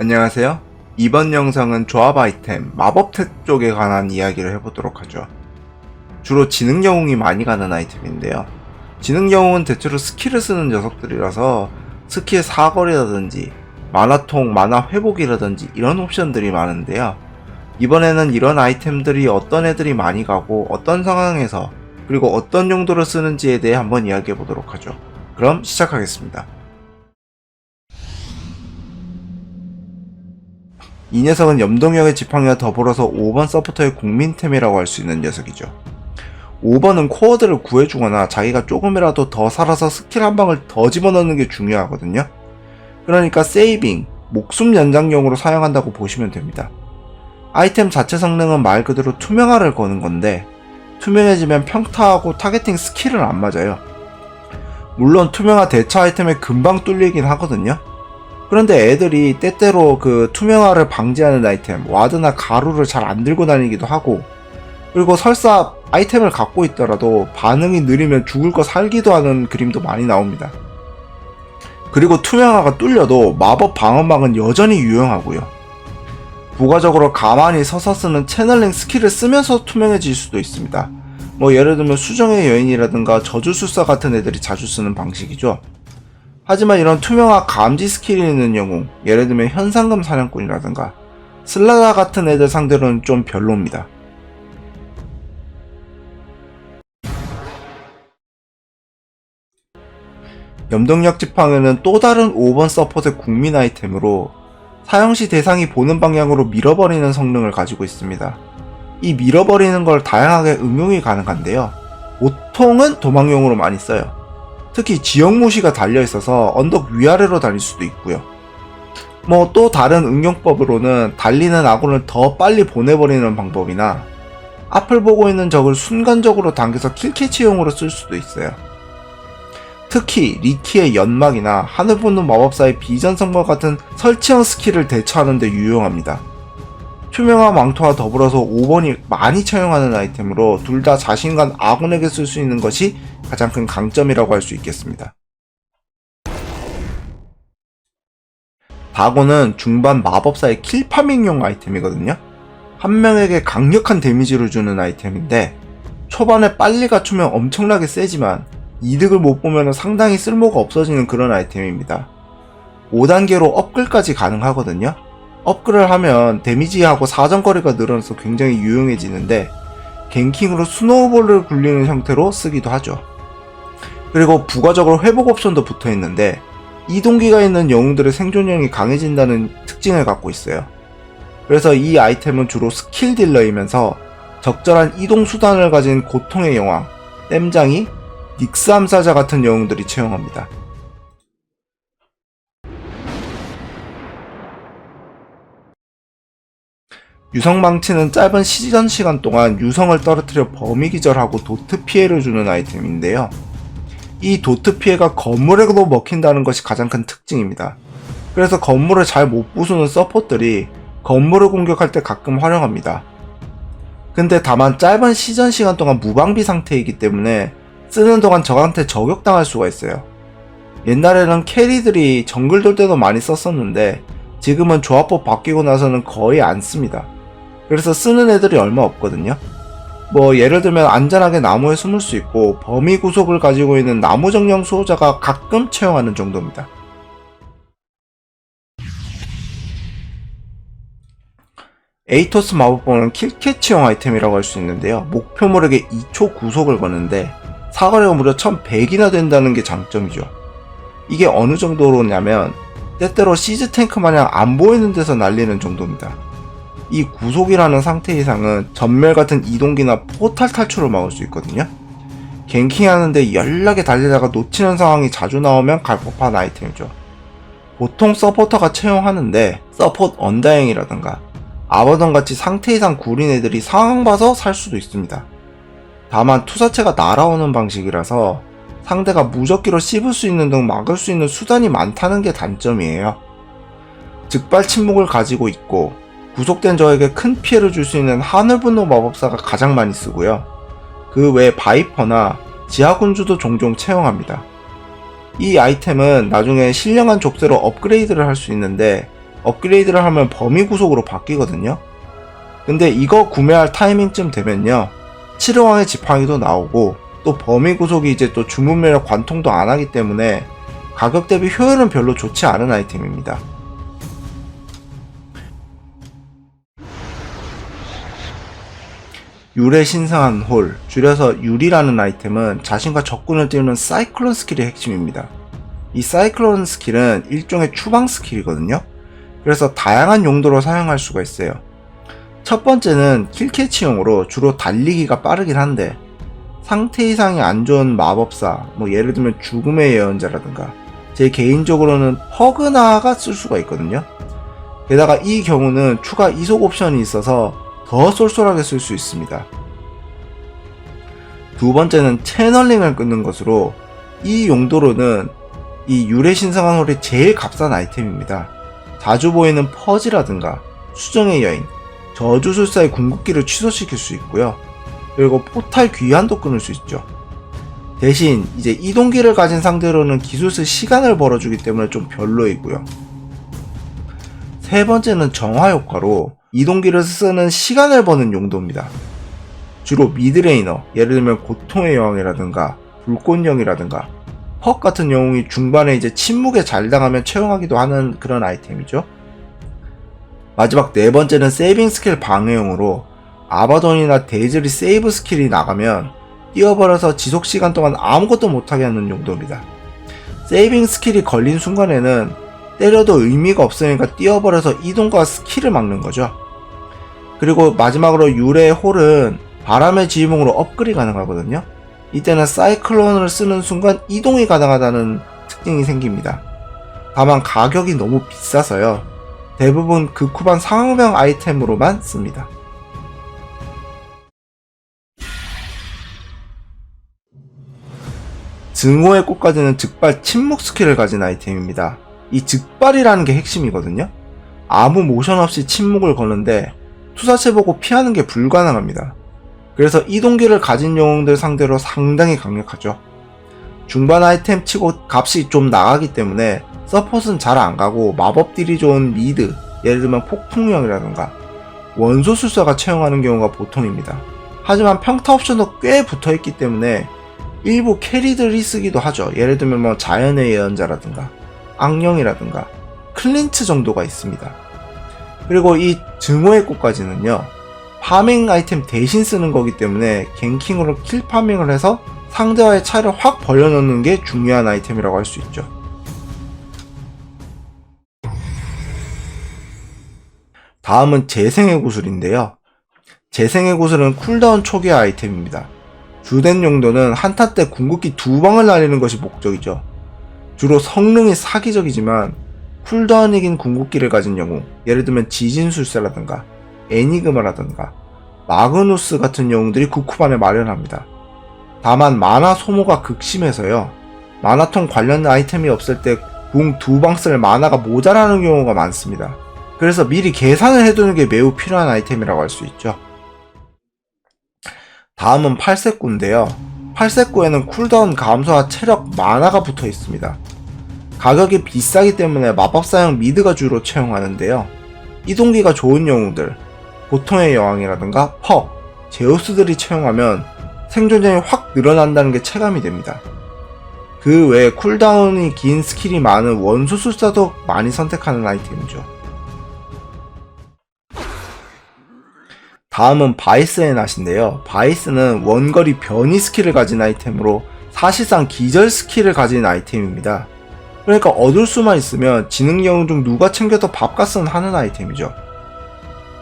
안녕하세요. 이번 영상은 조합 아이템, 마법택 쪽에 관한 이야기를 해보도록 하죠. 주로 지능 영웅이 많이 가는 아이템인데요. 지능 영웅은 대체로 스킬을 쓰는 녀석들이라서 스킬 사거리라든지 만화통, 만화 회복이라든지 이런 옵션들이 많은데요. 이번에는 이런 아이템들이 어떤 애들이 많이 가고 어떤 상황에서 그리고 어떤 용도로 쓰는지에 대해 한번 이야기해보도록 하죠. 그럼 시작하겠습니다. 이 녀석은 염동역의 지팡이와 더불어서 5번 서포터의 국민템이라고 할 수 있는 녀석이죠. 5번은 코어들을 구해주거나 자기가 조금이라도 더 살아서 스킬 한 방을 더 집어넣는 게 중요하거든요. 그러니까 세이빙, 목숨 연장용으로 사용한다고 보시면 됩니다. 아이템 자체 성능은 말 그대로 투명화를 거는 건데 투명해지면 평타하고 타겟팅 스킬은 안 맞아요. 물론 투명화 대처 아이템에 금방 뚫리긴 하거든요. 그런데 애들이 때때로 그 투명화를 방지하는 아이템, 와드나 가루를 잘 안 들고 다니기도 하고, 그리고 설사 아이템을 갖고 있더라도 반응이 느리면 죽을 거 살기도 하는 그림도 많이 나옵니다. 그리고 투명화가 뚫려도 마법 방어막은 여전히 유용하고요. 부가적으로 가만히 서서 쓰는 채널링 스킬을 쓰면서 투명해질 수도 있습니다. 뭐 예를 들면 수정의 여인이라든가 저주술사 같은 애들이 자주 쓰는 방식이죠. 하지만 이런 투명화 감지 스킬이 있는 영웅, 예를 들면 현상금 사냥꾼이라든가 슬라다 같은 애들 상대로는 좀 별로입니다. 염동력 지팡이는 또 다른 5번 서폿의 국민 아이템으로 사용시 대상이 보는 방향으로 밀어버리는 성능을 가지고 있습니다. 이 밀어버리는 걸 다양하게 응용이 가능한데요. 보통은 도망용으로 많이 써요. 특히 지역무시가 달려있어서 언덕 위아래로 달릴 수도 있고요. 뭐 또 다른 응용법으로는 달리는 아군을 더 빨리 보내버리는 방법이나 앞을 보고 있는 적을 순간적으로 당겨서 킬캐치용으로 쓸 수도 있어요. 특히 리키의 연막이나 하늘보는 마법사의 비전성과 같은 설치형 스킬을 대처하는 데 유용합니다. 투명화 망토와 더불어서 5번이 많이 차용하는 아이템으로 둘 다 자신간 아군에게 쓸 수 있는 것이 가장 큰 강점이라고 할 수 있겠습니다. 다고는 중반 마법사의 킬파밍용 아이템이거든요. 한 명에게 강력한 데미지를 주는 아이템인데 초반에 빨리 갖추면 엄청나게 세지만 이득을 못 보면 상당히 쓸모가 없어지는 그런 아이템입니다. 5단계로 업글까지 가능하거든요. 업글을 하면 데미지하고 사정거리가 늘어나서 굉장히 유용해지는데 갱킹으로 스노우볼을 굴리는 형태로 쓰기도 하죠. 그리고 부가적으로 회복 옵션도 붙어있는데 이동기가 있는 영웅들의 생존력이 강해진다는 특징을 갖고 있어요. 그래서 이 아이템은 주로 스킬 딜러이면서 적절한 이동 수단을 가진 고통의 여왕, 땜장이, 닉스 암사자 같은 영웅들이 채용합니다. 유성망치는 짧은 시전 시간 동안 유성을 떨어뜨려 범위 기절하고 도트 피해를 주는 아이템인데요. 이 도트 피해가 건물에도 먹힌다는 것이 가장 큰 특징입니다. 그래서 건물을 잘 못 부수는 서폿들이 건물을 공격할 때 가끔 활용합니다. 근데 다만 짧은 시전 시간 동안 무방비 상태이기 때문에 쓰는 동안 적한테 저격당할 수가 있어요. 옛날에는 캐리들이 정글 돌 때도 많이 썼었는데 지금은 조합법 바뀌고 나서는 거의 안 씁니다. 그래서 쓰는 애들이 얼마 없거든요. 뭐 예를 들면 안전하게 나무에 숨을 수 있고 범위 구속을 가지고 있는 나무 정령 수호자가 가끔 채용하는 정도입니다. 에이토스 마법봉은 킬캐치용 아이템이라고 할 수 있는데요. 목표물에게 2초 구속을 거는데 사거리가 무려 1100이나 된다는 게 장점이죠. 이게 어느 정도로냐면 때때로 시즈 탱크 마냥 안 보이는 데서 날리는 정도입니다. 이 구속이라는 상태 이상은 전멸 같은 이동기나 포탈 탈출을 막을 수 있거든요. 갱킹하는데 연락에 달리다가 놓치는 상황이 자주 나오면 갈법한 아이템이죠. 보통 서포터가 채용하는데 서폿 언다행이라던가 아바돈 같이 상태 이상 구린 애들이 상황 봐서 살 수도 있습니다. 다만 투사체가 날아오는 방식이라서 상대가 무적기로 씹을 수 있는 등 막을 수 있는 수단이 많다는 게 단점이에요. 즉발 침묵을 가지고 있고 구속된 적에게 큰 피해를 줄 수 있는 하늘분노 마법사가 가장 많이 쓰고요. 그 외 바이퍼나 지하군주도 종종 채용합니다. 이 아이템은 나중에 신령한 족쇄로 업그레이드를 할 수 있는데 업그레이드를 하면 범위 구속으로 바뀌거든요. 근데 이거 구매할 타이밍쯤 되면요, 7호왕의 지팡이도 나오고 또 범위 구속이 이제 또 주문 매력 관통도 안 하기 때문에 가격 대비 효율은 별로 좋지 않은 아이템입니다. 율의 신성한 홀, 줄여서 율이라는 아이템은 자신과 적군을 띄우는 사이클론 스킬이 핵심입니다. 이 사이클론 스킬은 일종의 추방 스킬이거든요. 그래서 다양한 용도로 사용할 수가 있어요. 첫 번째는 킬캐치용으로 주로 달리기가 빠르긴 한데, 상태 이상이 안 좋은 마법사, 예를 들면 죽음의 예언자라든가, 제 개인적으로는 허그나가 쓸 수가 있거든요. 게다가 이 경우는 추가 이속 옵션이 있어서 더 쏠쏠하게 쓸 수 있습니다. 두 번째는 채널링을 끊는 것으로, 이 용도로는 이 율의 신성한 홀이 제일 값싼 아이템입니다. 자주 보이는 퍼지라든가 수정의 여인, 저주술사의 궁극기를 취소시킬 수 있고요. 그리고 포탈 귀환도 끊을 수 있죠. 대신 이제 이동기를 가진 상대로는 기술 쓸 시간을 벌어주기 때문에 좀 별로이고요. 세 번째는 정화 효과로 이동기를 쓰는 시간을 버는 용도입니다. 주로 미드레이너, 예를 들면 고통의 여왕이라든가 불꽃령이라든가 퍽 같은 영웅이 중반에 이제 침묵에 잘 당하면 채용하기도 하는 그런 아이템이죠. 마지막 네 번째는 세이빙 스킬 방해용으로 아바돈이나 데이즐이 세이브 스킬이 나가면 뛰어버려서 지속시간 동안 아무것도 못하게 하는 용도입니다. 세이빙 스킬이 걸린 순간에는 때려도 의미가 없으니까 뛰어버려서 이동과 스킬을 막는 거죠. 그리고 마지막으로 율의 홀은 바람의 지휘봉으로 업글이 가능하거든요. 이때는 사이클론을 쓰는 순간 이동이 가능하다는 특징이 생깁니다. 다만 가격이 너무 비싸서요, 대부분 극후반 상황명 아이템으로만 씁니다. 증오의 꽃까지는 즉발 침묵 스킬을 가진 아이템입니다. 이 즉발이라는 게 핵심이거든요. 아무 모션 없이 침묵을 거는데 투사체 보고 피하는 게 불가능합니다. 그래서 이동기를 가진 영웅들 상대로 상당히 강력하죠. 중반 아이템 치고 값이 좀 나가기 때문에 서폿은 잘 안가고 마법 딜이 좋은 미드, 예를 들면 폭풍령이라던가 원소술사가 채용하는 경우가 보통입니다. 하지만 평타 옵션도 꽤 붙어있기 때문에 일부 캐리들이 쓰기도 하죠. 예를 들면 자연의 예언자라든가 악령이라든가 클린트 정도가 있습니다. 그리고 이 증오의 꽃까지는요, 파밍 아이템 대신 쓰는 거기 때문에 갱킹으로 킬 파밍을 해서 상대와의 차이를 확 벌려놓는 게 중요한 아이템이라고 할 수 있죠. 다음은 재생의 구슬인데요. 재생의 구슬은 쿨다운 초기화 아이템입니다. 주된 용도는 한타 때 궁극기 2방을 날리는 것이 목적이죠. 주로 성능이 사기적이지만 쿨다운이긴 궁극기를 가진 영웅, 예를 들면 지진술사라든가 애니그마라든가 마그누스 같은 영웅들이 극후반에 마련합니다. 다만 마나 소모가 극심해서요, 마나통 관련 아이템이 없을 때 궁 2방 쓸 마나가 모자라는 경우가 많습니다. 그래서 미리 계산을 해두는 게 매우 필요한 아이템이라고 할 수 있죠. 다음은 팔색구인데요. 팔색구에는 쿨다운 감소와 체력, 마나가 붙어 있습니다. 가격이 비싸기 때문에 마법사용 미드가 주로 채용하는데요. 이동기가 좋은 영웅들, 고통의 여왕이라든가 퍽, 제우스들이 채용하면 생존량이 확 늘어난다는 게 체감이 됩니다. 그 외에 쿨다운이 긴 스킬이 많은 원소술사도 많이 선택하는 아이템이죠. 다음은 바이스의 낫인데요. 바이스는 원거리 변이 스킬을 가진 아이템으로 사실상 기절 스킬을 가진 아이템입니다. 그러니까 얻을 수만 있으면 지능 영웅 중 누가 챙겨도 밥값은 하는 아이템이죠.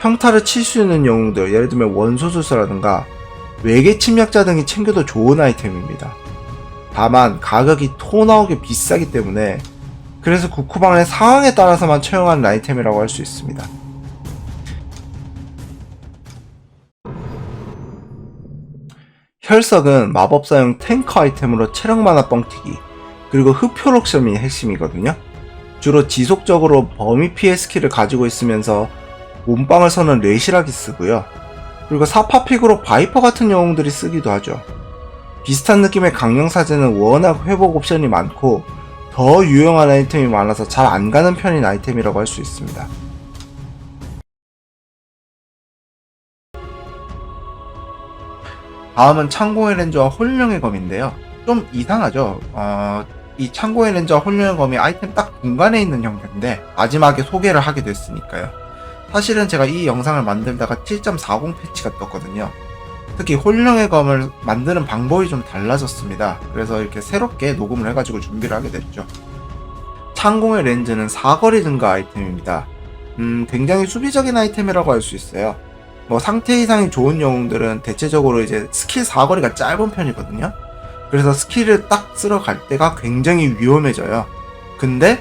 평타를 칠 수 있는 영웅들, 예를 들면 원소술사라든가 외계 침략자 등이 챙겨도 좋은 아이템입니다. 다만 가격이 토 나오게 비싸기 때문에 그래서 극후반의 상황에 따라서만 채용하는 아이템이라고 할 수 있습니다. 혈석은 마법사용 탱커 아이템으로 체력 만화 뻥튀기, 그리고 흡혈옥션이 핵심이거든요. 주로 지속적으로 범위 피해 스킬을 가지고 있으면서 몸빵을 서는 레시락이 쓰고요. 그리고 사파픽으로 바이퍼 같은 영웅들이 쓰기도 하죠. 비슷한 느낌의 강령사제는 워낙 회복 옵션이 많고 더 유용한 아이템이 많아서 잘 안 가는 편인 아이템이라고 할 수 있습니다. 다음은 창공의 렌즈와 홀령의 검인데요. 좀 이상하죠? 이 창공의 렌즈와 홀령의 검이 아이템 딱 중간에 있는 형태인데 마지막에 소개를 하게 됐으니까요. 사실은 제가 이 영상을 만들다가 7.40 패치가 떴거든요. 특히 홀령의 검을 만드는 방법이 좀 달라졌습니다. 그래서 이렇게 새롭게 녹음을 해가지고 준비를 하게 됐죠. 창공의 렌즈는 사거리 증가 아이템입니다. 굉장히 수비적인 아이템이라고 할 수 있어요. 뭐 상태 이상이 좋은 영웅들은 대체적으로 이제 스킬 사거리가 짧은 편이거든요. 그래서 스킬을 딱 쓸어 갈 때가 굉장히 위험해져요. 근데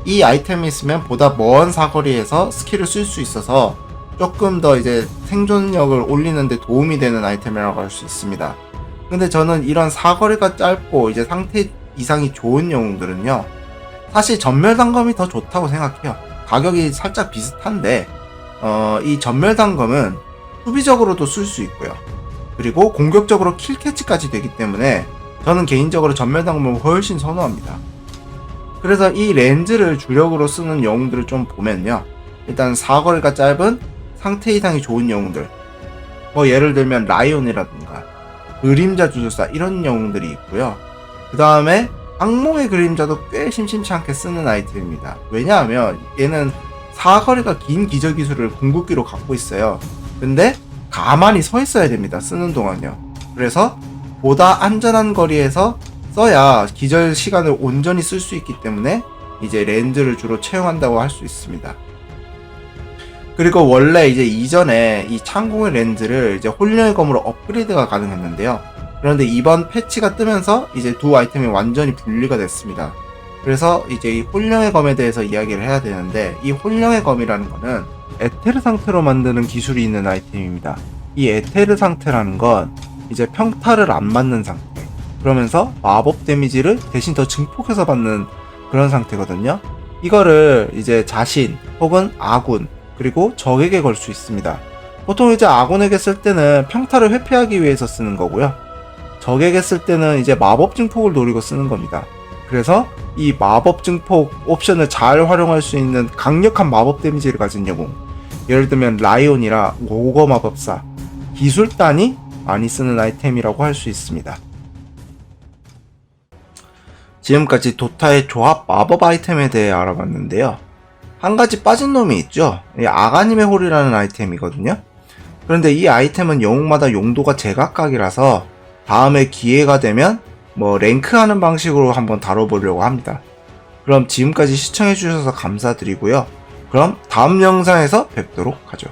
이 아이템이 있으면 보다 먼 사거리에서 스킬을 쓸 수 있어서 조금 더 이제 생존력을 올리는데 도움이 되는 아이템이라고 할 수 있습니다. 근데 저는 이런 사거리가 짧고 이제 상태 이상이 좋은 영웅들은요, 사실 전멸단검이 더 좋다고 생각해요. 가격이 살짝 비슷한데 이 전멸단검은 수비적으로도 쓸 수 있고요. 그리고 공격적으로 킬캐치까지 되기 때문에 저는 개인적으로 전멸단검을 훨씬 선호합니다. 그래서 이 렌즈를 주력으로 쓰는 영웅들을 좀 보면요, 일단 사거리가 짧은 상태 이상이 좋은 영웅들, 뭐 예를 들면 라이온이라든가 그림자 주술사 이런 영웅들이 있고요. 그 다음에 악몽의 그림자도 꽤 심심치 않게 쓰는 아이템입니다. 왜냐하면 얘는 사거리가 긴 기절 기술을 궁극기로 갖고 있어요. 근데 가만히 서 있어야 됩니다, 쓰는 동안요. 그래서 보다 안전한 거리에서 써야 기절 시간을 온전히 쓸 수 있기 때문에 이제 렌즈를 주로 채용한다고 할 수 있습니다. 그리고 원래 이제 이전에 이 창공의 렌즈를 이제 홀령의 검으로 업그레이드가 가능했는데요. 그런데 이번 패치가 뜨면서 이제 두 아이템이 완전히 분리가 됐습니다. 그래서 이제 이 홀령의 검에 대해서 이야기를 해야 되는데, 이 홀령의 검이라는 거는 에테르 상태로 만드는 기술이 있는 아이템입니다. 이 에테르 상태라는 건 이제 평타를 안 맞는 상태, 그러면서 마법 데미지를 대신 더 증폭해서 받는 그런 상태거든요. 이거를 이제 자신 혹은 아군 그리고 적에게 걸 수 있습니다. 보통 이제 아군에게 쓸 때는 평타를 회피하기 위해서 쓰는 거고요. 적에게 쓸 때는 이제 마법 증폭을 노리고 쓰는 겁니다. 그래서 이 마법 증폭 옵션을 잘 활용할 수 있는 강력한 마법 데미지를 가진 영웅, 예를 들면 라이온이라 오거 마법사, 기술단이 많이 쓰는 아이템이라고 할 수 있습니다. 지금까지 도타의 조합 마법 아이템에 대해 알아봤는데요. 한 가지 빠진 놈이 있죠. 아가님의 홀이라는 아이템이거든요. 그런데 이 아이템은 영웅마다 용도가 제각각이라서 다음에 기회가 되면 뭐 랭크하는 방식으로 한번 다뤄보려고 합니다. 그럼 지금까지 시청해주셔서 감사드리고요. 그럼 다음 영상에서 뵙도록 하죠.